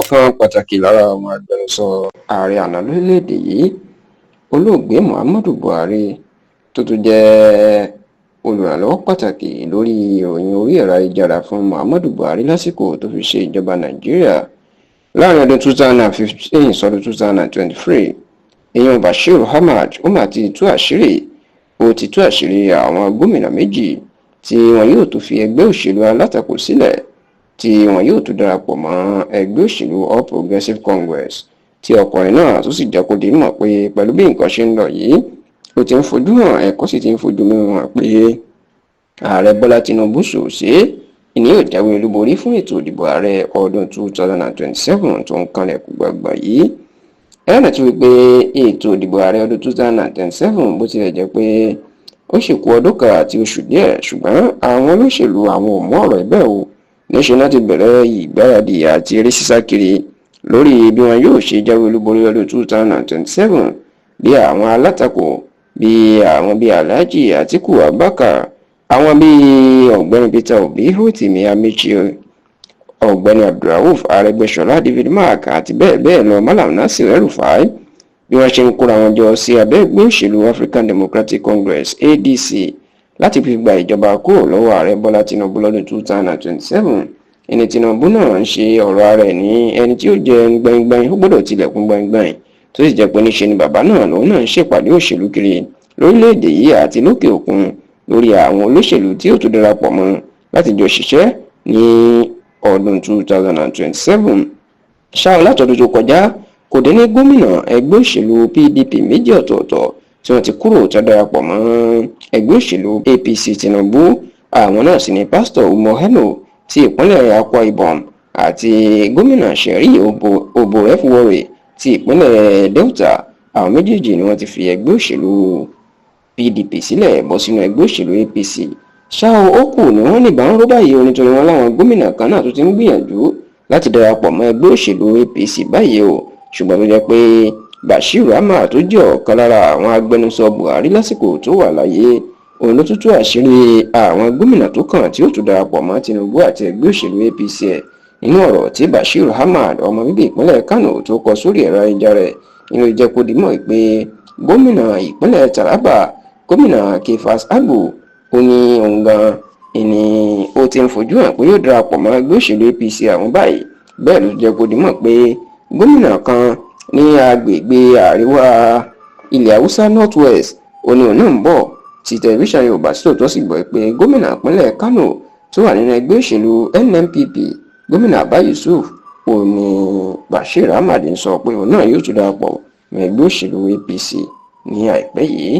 ọ̀kan pàtàkì lára àwọn agbẹnusọ ààrẹ àná lórílẹ̀‐èdè yìí olóògbé Muhammadu Buhari tó tún jẹ́ olùrànlọ́wọ́ pàtàkì lórí ìròyìn orí ẹ̀rọ ayélujára fún Muhammadu Buhari lásìkò tó fi ṣe ìjọba Nàìjíríà láàrin ọdún 2015 sọdún 2023 èèyàn Bashir Ahmad ó mà ti tú àṣírí àwọn gómìnà méjì tí wọn yóò tún fi ẹgbẹ́ òṣèlú alátakò sílẹ̀ tí wọn yóò tún darapọ̀ mọ́ ẹgbẹ́ òṣèlú All Progressives Congress tí ọkùnrin náà tó sì jẹ́ kó di mọ̀ pé pẹ̀lú bí nǹkan ṣe ń lọ yìí ó ti ń fojú hàn ẹ̀kọ́ sì ti ń fojú mímu hàn pé ààrẹ Bọ́lá Tinubu ṣòṣe ìní yóò jáwé olúborí fún ètò ìdìbò ààrẹ ọdún 2027 tó ń kanlẹ̀ kú gbàgbà yìí. ẹ̀rọ ti wí pé ètò ìdìbò ààrẹ ọdún 2027 bó tilẹ̀ jẹ́ pé ó sì kù ọdún kan àti oṣù díẹ̀ ṣùgbọ́n àwọn olóṣèlú àwọn ò mú ọ̀rọ̀ ẹ̀bẹ̀ o níṣẹ́ náà ti bẹ̀rẹ̀ ìgbáradì àti eré sísá kiri lórí bí wọn yóò ṣe jáwé olúborí ọdún 2027 bí àwọn alátakò bí àwọn bíi Alhaji Atiku Abubakar àwọn bíi ọ̀gbẹ́ni Peter Obi Rotimi Amechi ọ̀gbẹ́ni Abdulrauf Arẹ́gbẹ́ṣọlá David Mark àti bẹ́ẹ̀ bẹ́ẹ̀ lọ Malam Nasir El-Rufai bí wọ́n ṣe ń kóra wọn jọ sí abẹ́ ẹgbẹ́ òṣèlú African Democratic Congress ADC láti fi gba ìjọba kúrò lọ́wọ́ ààrẹ Bọ́lá Tinubu lọ́dún 2027 ẹni Tinubu náà ń ṣe ọ̀rọ̀ ara ẹ̀ ní ẹni tí ó jẹ gbẹ̀ngbẹ̀ng ó gbọ́dọ̀ tilẹ̀kùn gbẹ̀ngbẹ̀ng tó sì jẹ́ pé níṣe ni bàbá náà lòun náà ń ṣèpàdé òṣèlú kiri lórílẹ̀‐èdè yìí àti lókè òkun lórí àwọn olóṣèlú tí ó tún darapọ̀ mọ́ láti jọ ṣiṣẹ́ ní ọdún 2027 ṣáà látọdún tó kọjá kò dín ní gómìnà ẹgbẹ́ òṣèlú PDP méjì ọ̀tọ̀ọ̀tọ̀ tí wọ́n ti kúrò tó darapọ̀ mọ́ ẹgbẹ́ òṣèlú APC Tinubu àwọn náà sì ni pásítọ̀ Umo Heno ti ìpínlẹ̀ Akwa Ibom àti gómìnà Sherry Oborevwori ti ìpínlẹ̀ Delta àwọn méjèèjì ni wọ́n ti fi ẹgbẹ́ òṣèlú PDP sílẹ̀ bọ́ sínú ẹgbẹ́ òṣèlú APC ṣáà ó kù ni wọ́n nígbà ń ró báyìí nítorí wọn láwọn gómìnà kan náà tó ti ń gbìyànjú láti darapọ̀ mọ́ ẹgbẹ́ òṣèlú APC báyìí o ṣùgbọ́n tó jẹ́ pé Bashir Ahmad tó jẹ́ ọ̀kan lára àwọn agbẹnusọ Buhari lásìkò tó wà láyé òun ló tútú àṣírí àwọn gómìnà tó kàn tí ó tún darapọ̀ mọ́ Tinubu àti ẹgbẹ́ òṣèlú APC ẹ̀ nínú ọ̀rọ̀ tí Bashir Ahmad ọmọ bíbí ìpínlẹ̀ Kano tó kọ sórí ẹ̀rọ ayélujára rẹ̀ nínú ìjẹ́ kó di mọ̀ pé gómìnà ìpínlẹ̀ Taraba gómìnà Kefas Agbo ó ní òun gan ni ó ti ń fojú hàn pé yóò darapọ̀ mọ́ ẹgbẹ́ òṣèlú APC àwọn báyìí bẹ́ẹ̀ ló jẹ́ kó di mọ̀ pé gómìnà kan ní agbègbè àríwá ilẹ̀ Haúsá North West òun náà ń bọ̀ tí tẹlifíṣàn Yorùbá Sóòótọ́ sì gbọ́ pé gómìnà ìpínlẹ̀ Kano tó wà nínú ẹgbẹ́ òṣèlú NNPP gómìnà Abba Yusuf òun ni Bashir Ahmad ń sọ pé òun náà yóò tún darapọ̀ mọ́ ẹgbẹ́ òṣèlú APC ní àìpẹ́ yìí.